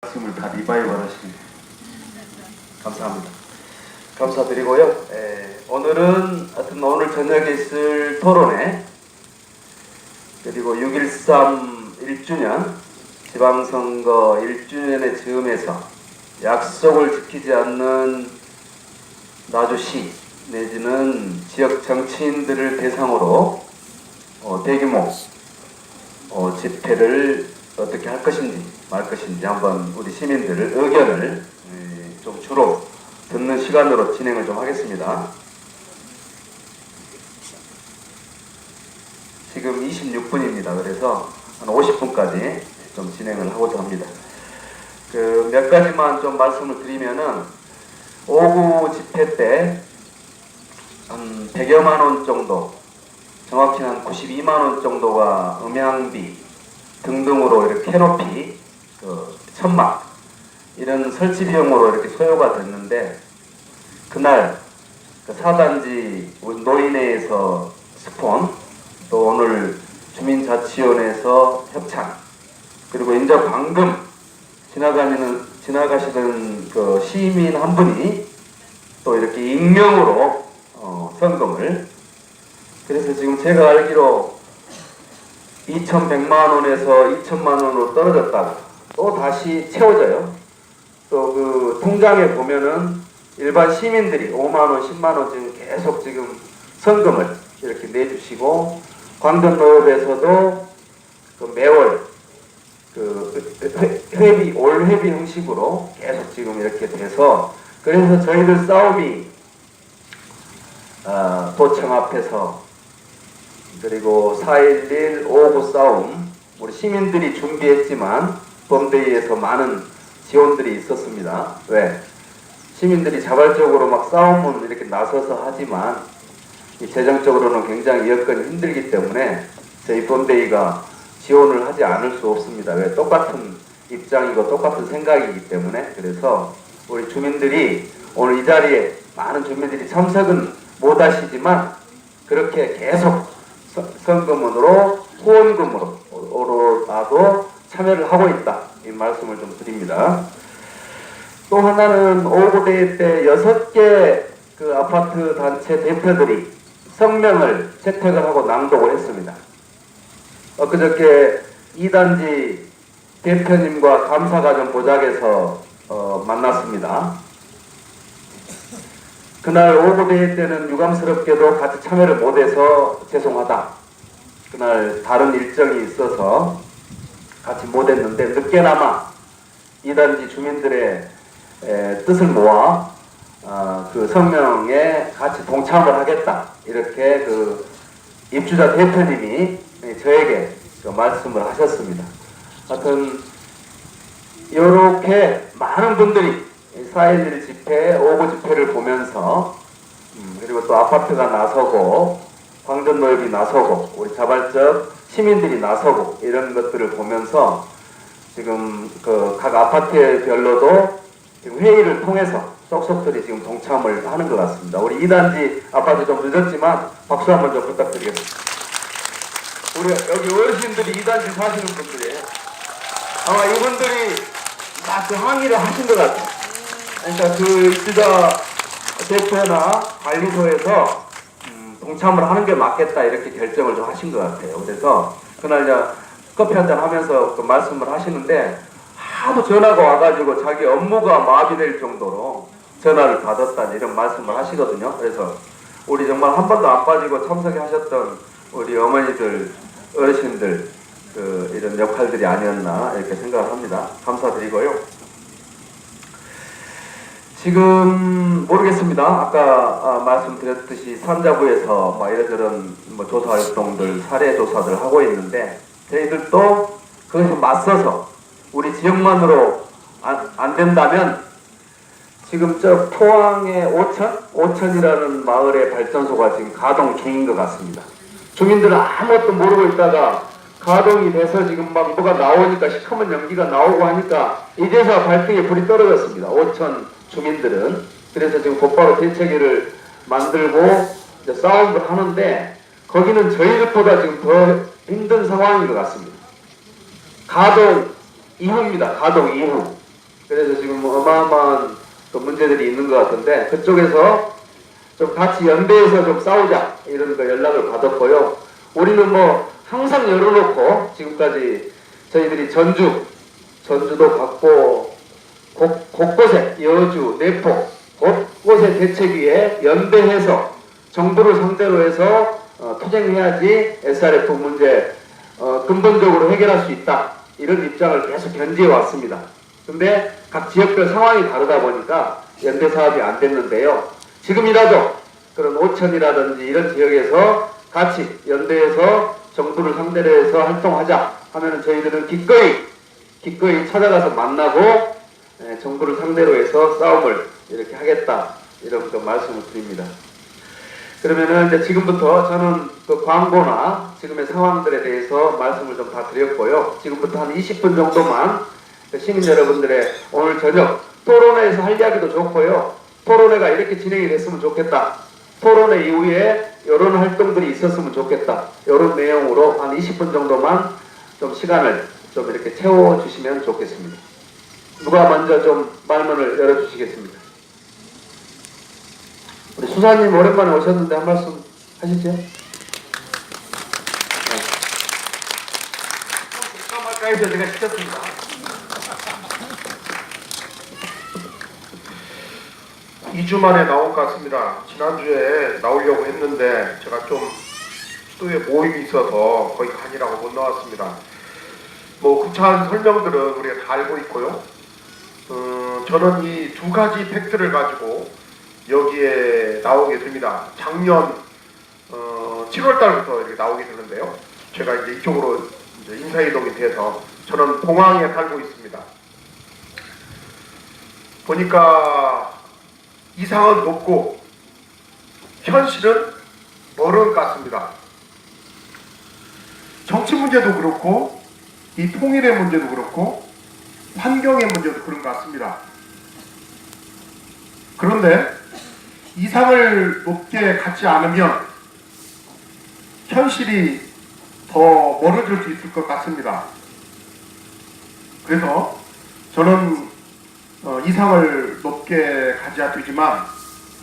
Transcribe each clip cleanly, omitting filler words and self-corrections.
말씀을 다 리바이벌 하시네. 감사합니다. 감사드리고요. 오늘은 하여튼 오늘 저녁에 있을 토론회 그리고 6.13 1주년 지방선거 1주년의 즈음에서 약속을 지키지 않는 나주시 내지는 지역 정치인들을 대상으로 대규모 집회를 어떻게 할 것인지 말 것인지 한번 우리 시민들 의견을 좀 주로 듣는 시간으로 진행을 좀 하겠습니다. 지금 26분입니다. 그래서 한 50분까지 좀 진행을 하고자 합니다. 몇 가지만 좀 말씀을 드리면은 5.9 집회 때 한 100여만 원 정도, 정확히 한 92만 원 정도가 음향비 등등으로 이렇게 캐노피, 천막 이런 설치 비용으로 이렇게 소요가 됐는데 그날 4단지 노인회에서 스폰, 또 오늘 주민자치위원회에서 협찬, 그리고 이제 방금 지나가시던 그 시민 한 분이 또 이렇게 익명으로 성금을, 그래서 지금 제가 알기로 2,100만 원에서 2천만 원으로 떨어졌다가 또 다시 채워져요. 또 그 통장에 보면은 일반 시민들이 5만 원, 10만 원 지금 계속 지금 성금을 이렇게 내주시고, 광전노업에서도 그 매월 회비, 올 회비 형식으로 계속 지금 이렇게 돼서, 그래서 저희들 싸움이 도청 앞에서, 그리고 4.11 5.9 싸움 우리 시민들이 준비했지만 범대위에서 많은 지원들이 있었습니다. 왜? 시민들이 자발적으로 막 싸움은 이렇게 나서서 하지만 재정적으로는 굉장히 여건이 힘들기 때문에 저희 범대위가 지원을 하지 않을 수 없습니다. 왜? 똑같은 입장이고 똑같은 생각이기 때문에. 그래서 우리 주민들이 오늘 이 자리에 많은 주민들이 참석은 못 하시지만 그렇게 계속 성금으로 후원금으로라도 참여를 하고 있다, 이 말씀을 좀 드립니다. 또 하나는 5.9 대회 때 6개 그 아파트 단체 대표들이 성명을 채택을 하고 낭독을 했습니다. 그저께 2단지 대표님과 감사과정 보좌에서 만났습니다. 그날 5.9 대회 때는 유감스럽게도 같이 참여를 못해서 죄송하다. 그날 다른 일정이 있어서 같이 못했는데 늦게나마 2단지 주민들의 뜻을 모아 그 성명에 같이 동참을 하겠다, 이렇게 그 입주자 대표님이 저에게 그 말씀을 하셨습니다. 하여튼 이렇게 많은 분들이 4.11 집회, 5.9 집회를 보면서 그리고 또 아파트가 나서고 광전노협이 나서고 우리 자발적 시민들이 나서고 이런 것들을 보면서 지금 그 각 아파트별로도 지금 회의를 통해서 속속들이 지금 동참을 하는 것 같습니다. 우리 2단지 아파트 좀 늦었지만 박수 한번 좀 부탁드리겠습니다. 우리 여기 어르신들이 2단지 사시는 분들이에요. 아마 이분들이 막 그 항의를 하신 것 같아요. 그러니까 그 입주자 대표나 관리소에서 동참을 하는 게 맞겠다, 이렇게 결정을 좀 하신 것 같아요. 그래서 그날 커피 한잔 하면서 그 말씀을 하시는데 하도 전화가 와가지고 자기 업무가 마비될 정도로 전화를 받았다, 이런 말씀을 하시거든요. 그래서 우리 정말 한 번도 안 빠지고 참석하셨던 우리 어머니들, 어르신들 이런 역할들이 아니었나 이렇게 생각을 합니다. 감사드리고요. 지금 모르겠습니다. 아까 말씀드렸듯이 산자부에서 이런저런 조사 활동들, 사례 조사들 하고 있는데 저희들도 그것에 맞서서 우리 지역만으로 안 된다면 지금 저 포항의 오천이라는 마을의 발전소가 지금 가동 중인 것 같습니다. 주민들은 아무것도 모르고 있다가 가동이 돼서 지금 막 뭐가 나오니까 시커먼 연기가 나오고 하니까 이제서 발등에 불이 떨어졌습니다. 오천 주민들은. 그래서 지금 곧바로 대책위를 만들고 이제 싸움을 하는데 거기는 저희들보다 지금 더 힘든 상황인 것 같습니다. 가동 이후입니다. 가동 이후. 그래서 지금 뭐 어마어마한 또 문제들이 있는 것 같은데 그쪽에서 좀 같이 연대해서 좀 싸우자 이런 거 연락을 받았고요. 우리는 뭐 항상 열어놓고 지금까지 저희들이 전주도 갔고 곳곳에 여주, 내포 곳곳에 대책위에 연대해서 정부를 상대로 해서 투쟁해야지 SRF 문제 근본적으로 해결할 수 있다 이런 입장을 계속 견지해 왔습니다. 근데 각 지역별 상황이 다르다 보니까 연대 사업이 안 됐는데요. 지금이라도 그런 오천이라든지 이런 지역에서 같이 연대해서 정부를 상대로 해서 활동하자 하면은 저희들은 기꺼이 찾아가서 만나고 정부를 상대로 해서 싸움을 이렇게 하겠다 이런 좀 말씀을 드립니다. 그러면은 이제 지금부터 저는 그 광고나 지금의 상황들에 대해서 말씀을 좀 다 드렸고요. 지금부터 한 20분 정도만 시민 여러분들의 오늘 저녁 토론회에서 할 이야기도 좋고요. 토론회가 이렇게 진행이 됐으면 좋겠다. 토론회 이후에 이런 활동들이 있었으면 좋겠다. 이런 내용으로 한 20분 정도만 좀 시간을 좀 이렇게 채워주시면 좋겠습니다. 누가 먼저 좀 말문을 열어주시겠습니까? 우리 수사님 오랜만에 오셨는데 한 말씀 하시죠? 까말까 해서 제가 시켰습니다. 2주 만에 나온 것 같습니다. 지난주에 나오려고 했는데 제가 좀 수도에 모임이 있어서 거의 간이라고 못 나왔습니다. 뭐 구차한 설명들은 우리가 다 알고 있고요. 저는 이 두 가지 팩트를 가지고 여기에 나오게 됩니다. 작년 7월 달부터 이렇게 나오게 되는데요. 제가 이제 이쪽으로 이제 인사이동이 돼서 저는 봉황에 살고 있습니다. 보니까 이상은 높고 현실은 멀은 것 같습니다. 정치 문제도 그렇고 이 통일의 문제도 그렇고 환경의 문제도 그런 것 같습니다. 그런데 이상을 높게 갖지 않으면 현실이 더 멀어질 수 있을 것 같습니다. 그래서 저는 이상을 높게 가져야 되지만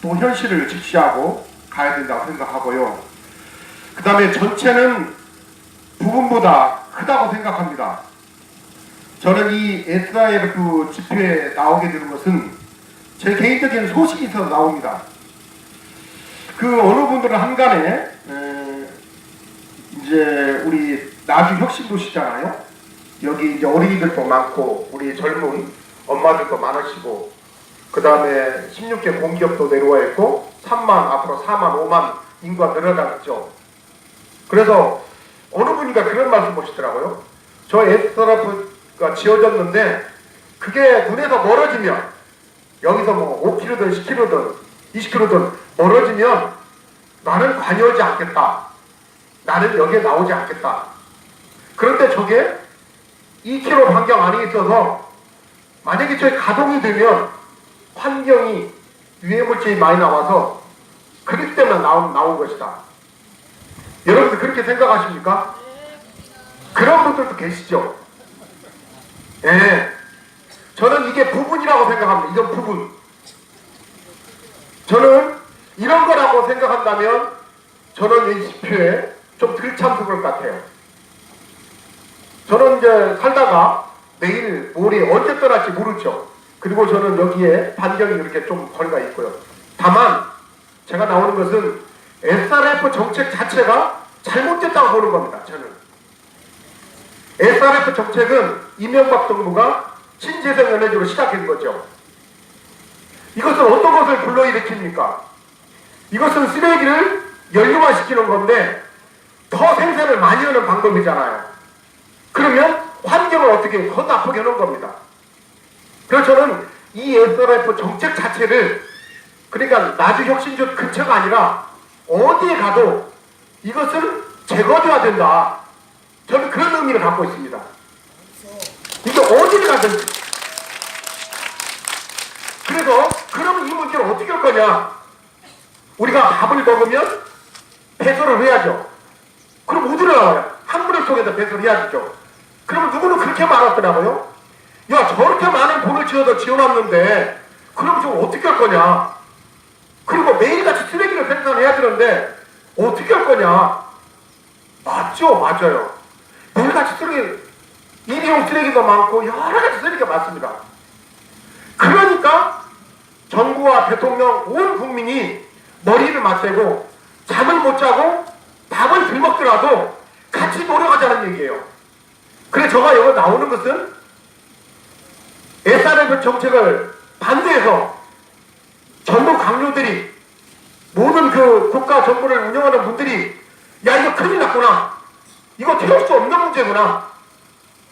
또 현실을 직시하고 가야 된다고 생각하고요. 그 다음에 전체는 부분보다 크다고 생각합니다. 저는 이 SRF 집회에 나오게 되는 것은 제 개인적인 소식이 있어서 나옵니다. 그 어느 분들은 한간에 이제 우리 나주 혁신도시잖아요. 여기 이제 어린이들도 많고 우리 젊은 엄마들도 많으시고 그 다음에 16개 공기업도 내려와 있고 3만 앞으로 4만 5만 인구가 늘어나겠죠. 그래서 어느 분이가 그런 말씀 하시더라고요. 저 SRF가 지어졌는데 그게 눈에서 멀어지면 여기서 뭐 5km든 10km든 20km든 멀어지면 나는 관여하지 않겠다. 나는 여기에 나오지 않겠다. 그런데 저게 2km 반경 안에 있어서 만약에 저게 가동이 되면 환경이 유해물질이 많이 나와서 그렇기 때문에 나온 것이다. 여러분들 그렇게 생각하십니까? 그런 분들도 계시죠? 예. 저는 이게 부분이라고 생각합니다. 이런 부분. 저는 이런 거라고 생각한다면 저는 이 집회에 좀 덜 참석할 것 같아요. 저는 이제 살다가 내일 모레 언제 떠날지 모르죠. 그리고 저는 여기에 반경이 이렇게 좀 거리가 있고요. 다만 제가 나오는 것은 SRF 정책 자체가 잘못됐다고 보는 겁니다. 저는 SRF 정책은 이명박 정부가 신재생에너지로 시작한 거죠. 이것은 어떤 것을 불러일으킵니까? 이것은 쓰레기를 연료화시키는 건데 더 생산을 많이 하는 방법이잖아요. 그러면 환경을 어떻게 더 나쁘게 하는 겁니다. 그래서 저는 이 SRF 정책 자체를 그러니까 나주 혁신주 근처가 아니라 어디에 가도 이것을 제거돼야 된다. 저는 그런 의미를 갖고 있습니다. 이게 어디를 가든지. 그래서 그러면 이 문제를 어떻게 할 거냐? 우리가 밥을 먹으면 배설을 해야죠. 그럼 어디로 나와요? 한 분을 통해서 배설을 해야죠. 그러면 누구는 그렇게 말하더라고요. 야, 저렇게 많은 돈을 지어놨는데 그럼 좀 어떻게 할 거냐? 그리고 매일같이 쓰레기를 생산해야 되는데 어떻게 할 거냐? 맞죠? 맞아요. 매일같이 쓰레기, 일회용 쓰레기가 많고 여러 가지 쓰레기가 많습니다. 그러니까 정부와 대통령, 온 국민이 머리를 맞대고 잠을 못 자고 밥을 덜 먹더라도 같이 노력하자는 얘기예요. 그래서 제가 여기 나오는 것은 SRF 정책을 반대해서 전국 강요들이, 모든 그 국가 정부를 운영하는 분들이 야, 이거 큰일 났구나, 이거 태울 수 없는 문제구나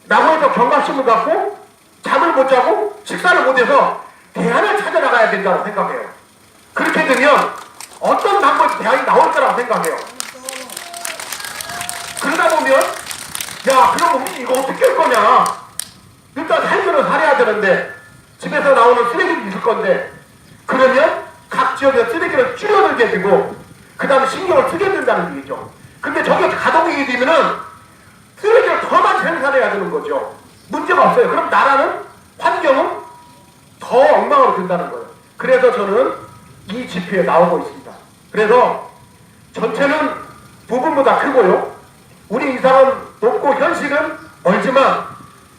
라고 해서 경각심을 갖고 잠을 못 자고 식사를 못해서 대안을 찾아나가야 된다고 생각해요. 그렇게 되면 어떤 방법이 대안이 나올 거라고 생각해요. 그러다 보면 야, 그럼 우리 이거 어떻게 할 거냐, 일단 살기는 살아야 되는데 집에서 나오는 쓰레기도 있을 건데, 그러면 각 지역에 쓰레기를 줄여들게 되고 그 다음에 신경을 쓰게 된다는 얘기죠. 근데 저게 가동이 되면은 쓰레기를 더 많이 생산해야 되는 거죠. 문제가 없어요. 그럼 나라는, 환경은 더 엉망으로 된다는 거예요. 그래서 저는 이 집회에 나오고 있습니다. 그래서 전체는 부분보다 크고요, 우리 이상은 높고 현실은 멀지만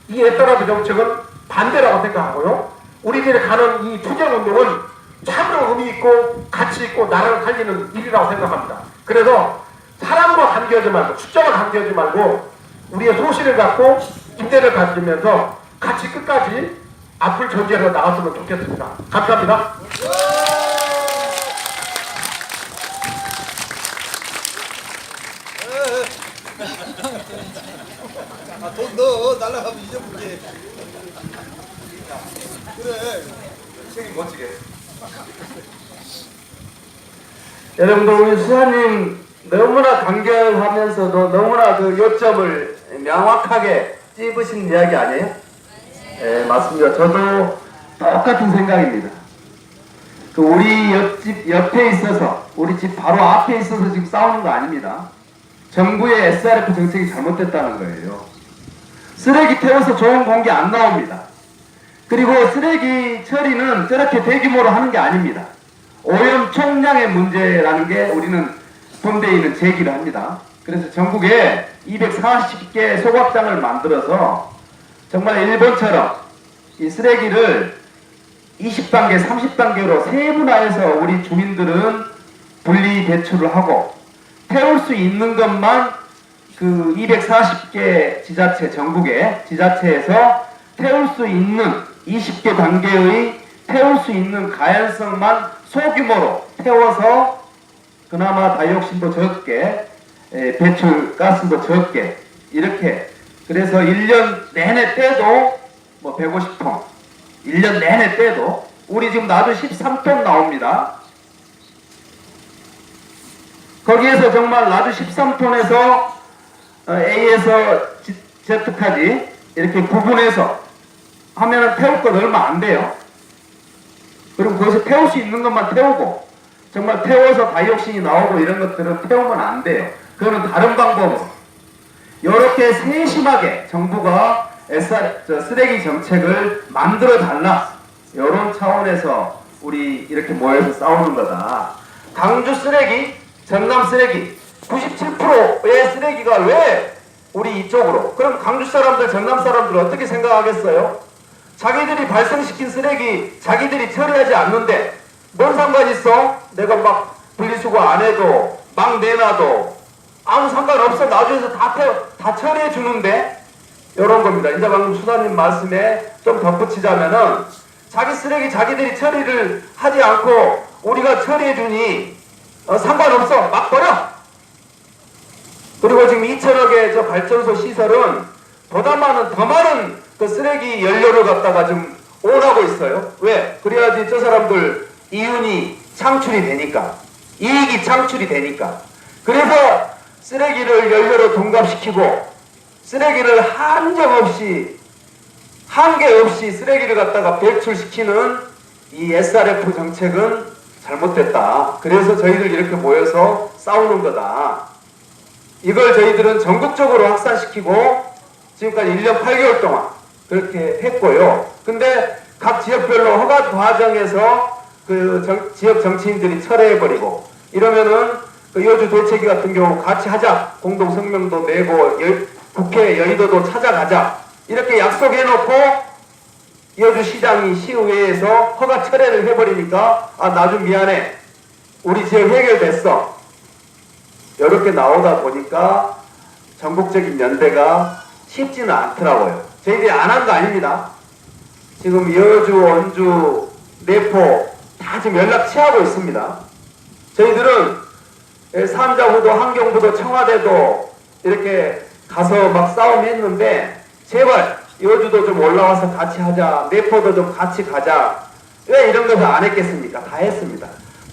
이 SRF 정책은 반대라고 생각하고요, 우리들이 가는 이 투쟁운동은 참으로 의미있고 가치있고 나라를 살리는 일이라고 생각합니다. 그래서 사람과 관계하지 말고, 숫자와 관계하지 말고 우리의 소신을 갖고 인대를 가지면서 같이 끝까지 앞을 전개해서 나갔으면 좋겠습니다. 감사합니다. 돈 넣어. 날라가면 잊어볼게. 그래. 선생님 멋지게. 여러분들, 우리 수사님 너무나 간결하면서도 너무나 그 요점을 명확하게 찝으신 이야기 아니에요? 네, 맞습니다. 저도 똑같은 생각입니다. 그 우리 옆집 옆에 있어서, 우리 집 바로 앞에 있어서 지금 싸우는 거 아닙니다. 정부의 SRF 정책이 잘못됐다는 거예요. 쓰레기 태워서 좋은 공기 안 나옵니다. 그리고 쓰레기 처리는 저렇게 대규모로 하는 게 아닙니다. 오염 총량의 문제라는 게 우리는 본대의는 제기를 합니다. 그래서 전국에 240개 소각장을 만들어서 정말 일본처럼 이 쓰레기를 20단계, 30단계로 세분화해서 우리 주민들은 분리 배출을 하고, 태울 수 있는 것만 그 240개 지자체, 전국의 지자체에서 태울 수 있는 20개 단계의 태울 수 있는 가연성만 소규모로 태워서 그나마 다이옥신도 적게, 배출 가스도 적게, 이렇게, 그래서 1년 내내 떼도 뭐 150톤, 1년 내내 떼도, 우리 지금 나도 13톤 나옵니다. 거기에서 정말 나도 13톤에서 A에서 Z까지 이렇게 구분해서 하면은 태울 것 얼마 안 돼요. 그리고 거기서 태울 수 있는 것만 태우고, 정말 태워서 다이옥신이 나오고 이런 것들은 태우면 안 돼요. 그거는 다른 방법으로. 이렇게 세심하게 정부가 쓰레기 정책을 만들어 달라, 이런 차원에서 우리 이렇게 모여서 싸우는 거다. 강주 쓰레기, 전남 쓰레기 97%의 쓰레기가 왜 우리 이쪽으로, 그럼 강주 사람들, 전남 사람들 어떻게 생각하겠어요? 자기들이 발생시킨 쓰레기 자기들이 처리하지 않는데 뭔 상관 있어? 내가 막 분리수거 안 해도 막 내놔도 아무 상관없어. 나중에서 다 처리해 주는데, 이런 겁니다. 이제 방금 수사님 말씀에 좀 덧붙이자면은, 자기 쓰레기 자기들이 처리를 하지 않고 우리가 처리해 주니 상관없어, 막 버려. 그리고 지금 2천억의 저 발전소 시설은 더 많은 그 쓰레기 연료를 갖다가 지금 오라고 있어요. 왜? 그래야지 저 사람들 이윤이 창출이 되니까, 이익이 창출이 되니까. 그래서 쓰레기를 연료로 둔갑시키고, 쓰레기를 한계 없이 쓰레기를 갖다가 배출시키는 이 SRF 정책은 잘못됐다. 그래서 저희들 이렇게 모여서 싸우는 거다. 이걸 저희들은 전국적으로 확산시키고 지금까지 1년 8개월 동안, 그렇게 했고요. 근데 각 지역별로 허가 과정에서 지역 정치인들이 철회해버리고 이러면은 그 여주 도채기 같은 경우 같이 하자, 공동 성명도 내고 국회 여의도도 찾아가자 이렇게 약속해놓고 여주시장이 시의회에서 허가 철회를 해버리니까 나도 미안해, 우리 지역 해결됐어, 이렇게 나오다 보니까 전국적인 연대가 쉽지는 않더라고요. 저희들이 안 한 거 아닙니다. 지금 여주, 원주, 내포 다 지금 연락 취하고 있습니다. 저희들은 삼자부도, 환경부도, 청와대도 이렇게 가서 막 싸움했는데 제발 여주도 좀 올라와서 같이 하자, 내포도 좀 같이 가자, 왜 이런 것을 안 했겠습니까? 다 했습니다.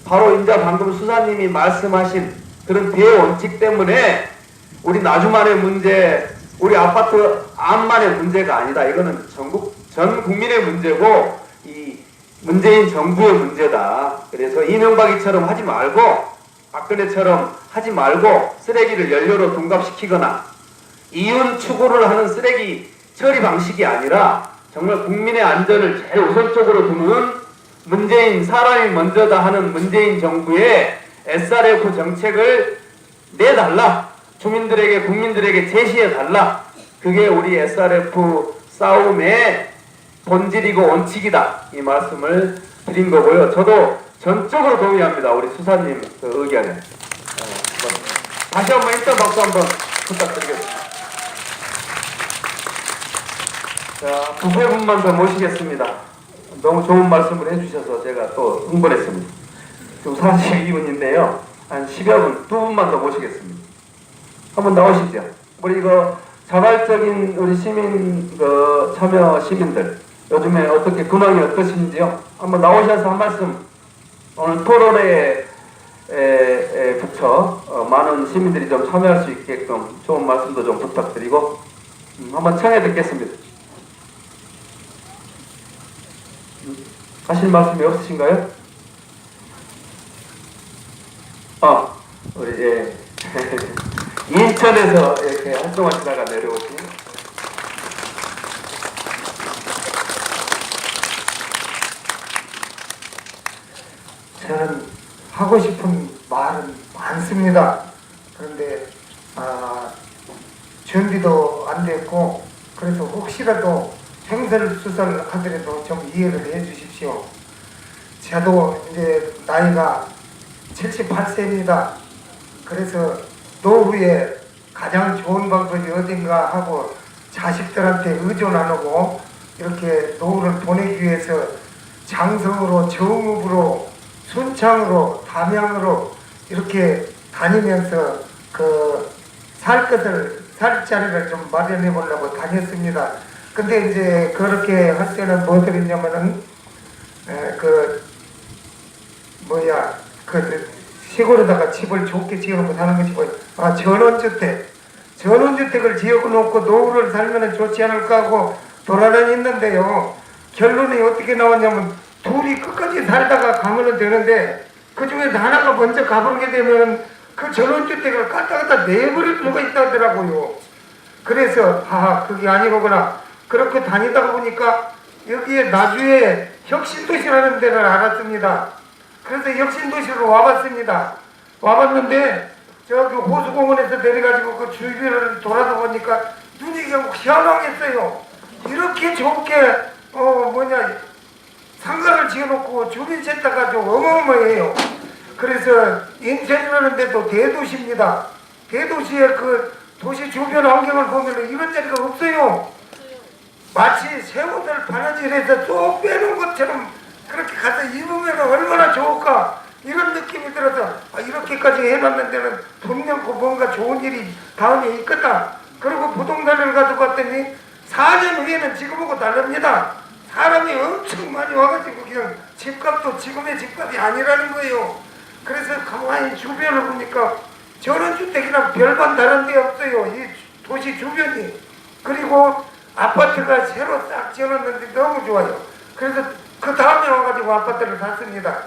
바로 이제 방금 수사님이 말씀하신 그런 대원칙 때문에 우리 나주만의 문제, 우리 아파트 암만의 문제가 아니다. 이거는 전 국민의 문제고 이 문재인 정부의 문제다. 그래서 이명박이처럼 하지 말고 박근혜처럼 하지 말고 쓰레기를 연료로 둔갑시키거나 이윤 추구를 하는 쓰레기 처리 방식이 아니라 정말 국민의 안전을 제일 우선적으로 두는 문재인, 사람이 먼저다 하는 문재인 정부의 SRF 정책을 내달라. 주민들에게, 국민들에게 제시해달라. 그게 우리 SRF 싸움의 본질이고 원칙이다. 이 말씀을 드린 거고요. 저도 전적으로 동의합니다. 우리 수사님 그 의견에. 다시 한번 일단 박수 한번 부탁드리겠습니다. 자, 두세 분만 더 모시겠습니다. 너무 좋은 말씀을 해주셔서 제가 또 흥분했습니다. 지금 42분인데요. 한 10여 분, 두 분만 더 모시겠습니다. 한번 나오시죠. 우리 이거 자발적인 우리 시민, 참여 시민들, 요즘에 어떻게 근황이 어떠신지요? 한번 나오셔서 한 말씀, 오늘 토론회에 붙여 많은 시민들이 좀 참여할 수 있게끔 좋은 말씀도 좀 부탁드리고, 한번 청해 듣겠습니다. 하실 말씀이 없으신가요? 우리 인천에서 이렇게 활동하시다가 내려오신 저는 하고 싶은 말은 많습니다. 그런데 준비도 안 됐고 그래서 혹시라도 횡설수설 하더라도 좀 이해를 해 주십시오. 저도 이제 나이가 78세입니다. 그래서 노후에 가장 좋은 방법이 어딘가 하고 자식들한테 의존 안 하고 이렇게 노후를 보내기 위해서 장성으로, 정읍으로, 순창으로, 담양으로 이렇게 다니면서 살 자리를 좀 마련해 보려고 다녔습니다. 근데 이제 그렇게 할 때는 뭐 드렸냐면은 시골에다가 집을 좋게 지어놓고 사는 것이 뭐예요? 전원주택을 지어놓고 노후를 살면 좋지 않을까 하고 돌아다녔는데요. 결론이 어떻게 나왔냐면 둘이 끝까지 살다가 가면 되는데 그 중에서 하나가 먼저 가보게 되면 그 전원주택을 갖다 내버릴 수가 있다더라고요. 그래서 그게 아니로구나. 그렇게 다니다가 보니까 여기에 나주에 혁신도시라는 데를 알았습니다. 그래서 혁신도시로 와봤습니다. 와봤는데 저기 호수공원에서 내려가지고 그 주위를 돌아서 보니까 눈이 그냥 희한하겠어요. 이렇게 좋게 상가를 지어놓고 주민센터가 좀 어마어마해요. 그래서 인천이라는 데도 대도시입니다. 대도시의 그 도시 주변 환경을 보면 이런 자리가 없어요. 마치 새우들 바느질해서 쏙 빼놓은 것처럼 그렇게 가서 입으면 얼마나 좋을까 이런 느낌이 들어서 이렇게까지 해놨는 데는 분명 뭔가 좋은 일이 다음에 있겠다. 그리고 부동산을 가져갔더니 4년 후에는 지금하고 다릅니다. 사람이 엄청 많이 와가지고 그냥 집값도 지금의 집값이 아니라는 거예요. 그래서 가만히 주변을 보니까 저런 주택이랑 별반 다른 데 없어요. 이 도시 주변이. 그리고 아파트가 새로 싹 지어놨는데 너무 좋아요. 그래서 그 다음에 와가지고 아파트를 샀습니다.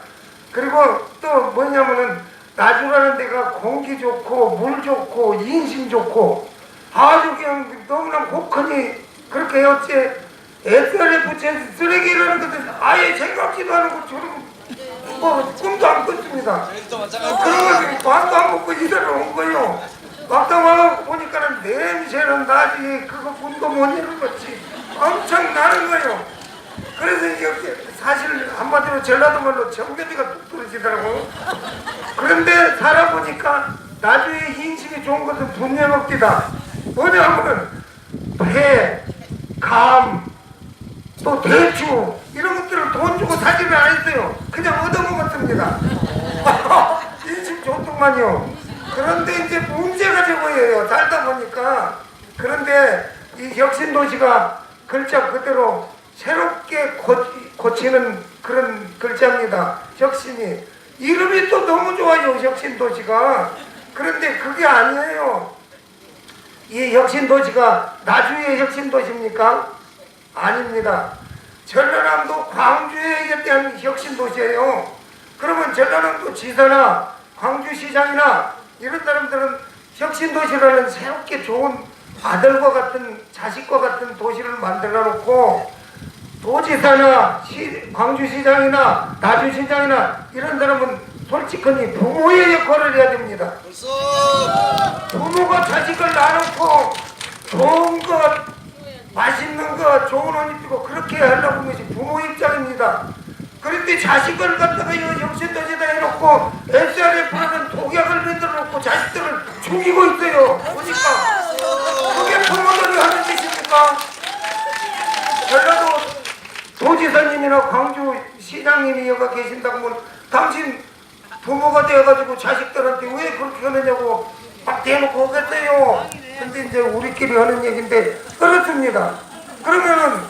그리고 또 뭐냐면은 나주라는 데가 공기 좋고 물 좋고 인심 좋고 아주 그냥 너무나 혹하니 그렇게 어째 SRF 쓰레기라는 것은 아예 생각지도 않고 저런 뭐 꿈도 안 꿨습니다. 저희도 마찬가지. 그런 거 밥도 안 먹고 이대로 온 거예요. 막상 와서 보니까는 냄새는 나지 그거 문도 못 열은 거지 엄청 나는 거예요. 그래서 이제 사실 한마디로 전라도 말로 정대비가 뚝 떨어지더라고요. 그런데 살아보니까 나중에 인식이 좋은 것은 분명합니다. 뭐냐면 배, 감, 또 대추 이런 것들을 돈 주고 사지를 안 했어요. 그냥 얻어먹었습니다. 인식 좋더만요. 그런데 이제 문제가 저거예요. 살다 보니까. 그런데 이 혁신도시가 글자 그대로 새롭게 고치는 그런 글자입니다. 혁신이. 이름이 또 너무 좋아요. 혁신도시가. 그런데 그게 아니에요. 이 혁신도시가 나주의 혁신도시입니까? 아닙니다. 전라남도 광주에 대한 혁신도시예요. 그러면 전라남도 지사나 광주시장이나 이런 사람들은 혁신도시라는 새롭게 좋은 아들과 같은 자식과 같은 도시를 만들어 놓고 도지사나 광주시장이나 나주시장이나 이런 사람은 솔직히 부모의 역할을 해야 됩니다. 벌써 부모가 자식을 낳아놓고 좋은 것, 맛있는 것, 좋은 옷 입히고 그렇게 하려고 하는 것이 부모 입장입니다. 그런데 자식을 갖다가 이 혁신도시에다 해놓고 SRF라는 독약을 만들어 놓고 자식들을 죽이고 있어요. 보니까 그게 부모들이 하는 짓입니까? 전라도 도지사님이나 광주시장님이 여기 계신다고 하면 당신 부모가 되어가지고 자식들한테 왜 그렇게 하느냐고 막 대놓고 하겠어요. 근데 이제 우리끼리 하는 얘기인데 그렇습니다. 그러면은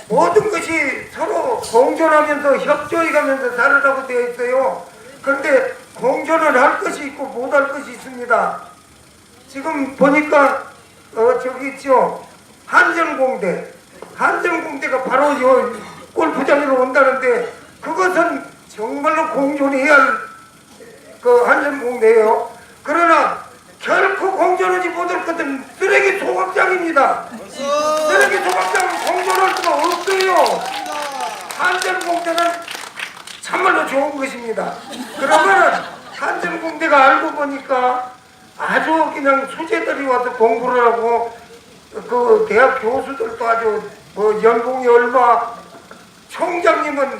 모든 것이 서로 공존하면서 협조해 가면서 살으라고 되어 있어요. 그런데 공존을 할 것이 있고 못 할 것이 있습니다. 지금 보니까 저기 있죠. 한전공대가 바로 요 골프장으로 온다는데 그것은 정말로 공존해야 할 그 한전공대예요. 그러나 결코 공존하지 못할 것은 쓰레기 소각장입니다. 쓰레기 소각장은 공존할 수가 없어요. 한전공대는 참말로 좋은 것입니다. 그러면은 한전공대가 알고 보니까 아주 그냥 수재들이 와서 공부를 하고 그 대학 교수들도 아주 뭐 연봉이 얼마 총장님은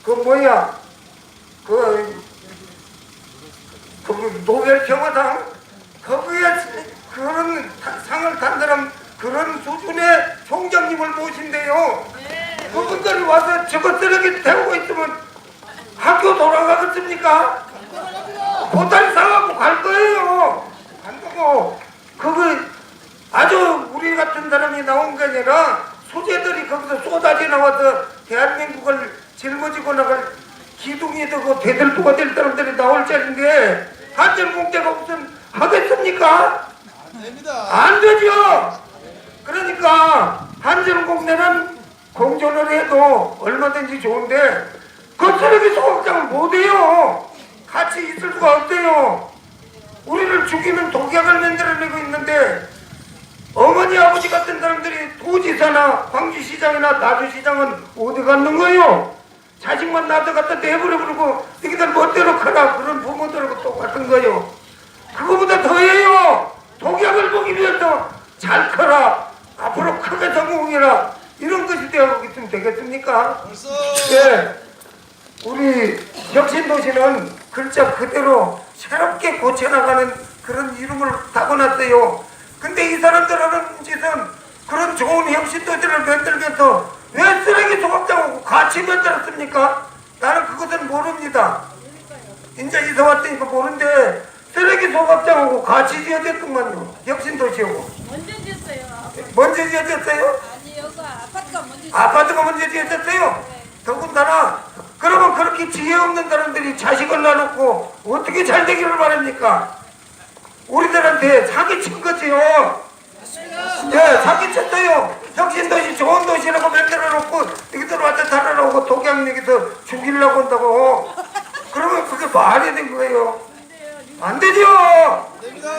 그 뭐야 그 노벨 평화상 거기에 그런 상을 탄 사람 그런 수준의 총장님을 모신대요. 그분들이 와서 저거 쓰레기 태우고 있으면 학교 돌아가겠습니까? 보따리 사갖고 갈 거예요. 안 가고 그거 아주 우리 같은 사람이 나온 게 아니라 소재들이 거기서 쏟아져 나와서 대한민국을 짊어지고 나갈 기둥이 되고 대들보가 될 사람들이 나올 자리인데 한전공대가 무슨 하겠습니까? 안 됩니다. 안 되죠. 그러니까 한전공대는 공존을 해도 얼마든지 좋은데 그 쓰레기 소각장을 못해요. 같이 있을 수가 없어요. 우리를 죽이는 독약을 만들어내고 있는데 어머니 아버지 같은 사람들이 도지사나 광주시장이나 나주시장은 어디 갔는 거예요? 자식만 낳아서 갖다 내버려 부르고 너희들 멋대로 커라 그런 부모들하고 똑같은 거예요. 그거보다 더해요. 독약을 먹기 위해서 잘 커라 앞으로 크게 성공해라 이런 것이 되어가고 있으면 되겠습니까? 벌써 예, 우리 혁신도시는 글자 그대로 새롭게 고쳐나가는 그런 이름을 타고났어요. 근데 이 사람들 하는 짓은 그런 좋은 혁신도시를 만들면서 왜 쓰레기 소각장하고 같이 만들었습니까? 나는 그것은 모릅니다. 이제 이사 왔으니까 모르는데 쓰레기 소각장하고 같이 지어졌더만요. 혁신도시하고. 먼저 지었어요. 먼저 지어졌어요? 아니 여기 아파트가 먼저 지었어요. 아파트가 먼저 지어졌어요? 더군다나 그러면 그렇게 지혜 없는 사람들이 자식을 낳아놓고 어떻게 잘 되기를 바랍니까? 우리들한테 사기친 거지요. 예, 사기쳤어요. 혁신도시 좋은 도시라고 만들어놓고 여기들 왔다 달아놓고 독약 여기서 죽이려고 한다고. 그러면 그게 말이 된 거예요. 안 되죠. 안 됩니다.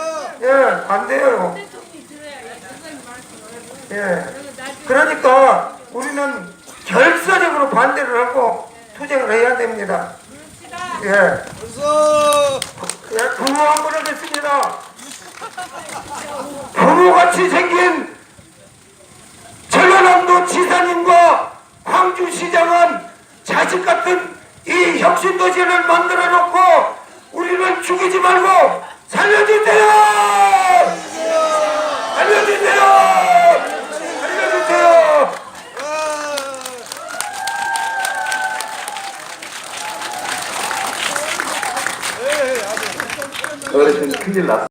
예, 안 돼요. 대통령이 들어야 선생님 말씀을. 예. 그리고 나중에 그러니까 우리는 결사적으로 반대를 하고 투쟁을 해야 됩니다. 예, 벌써 예, 부모 한번 하겠습니다. 부모같이 생긴 전라남도 지사님과 광주시장은 자식 같은 이 혁신도시를 만들어 놓고 우리를 죽이지 말고 살려주세요! 살려주세요! 살려주세요! 어르신 큰일 났어.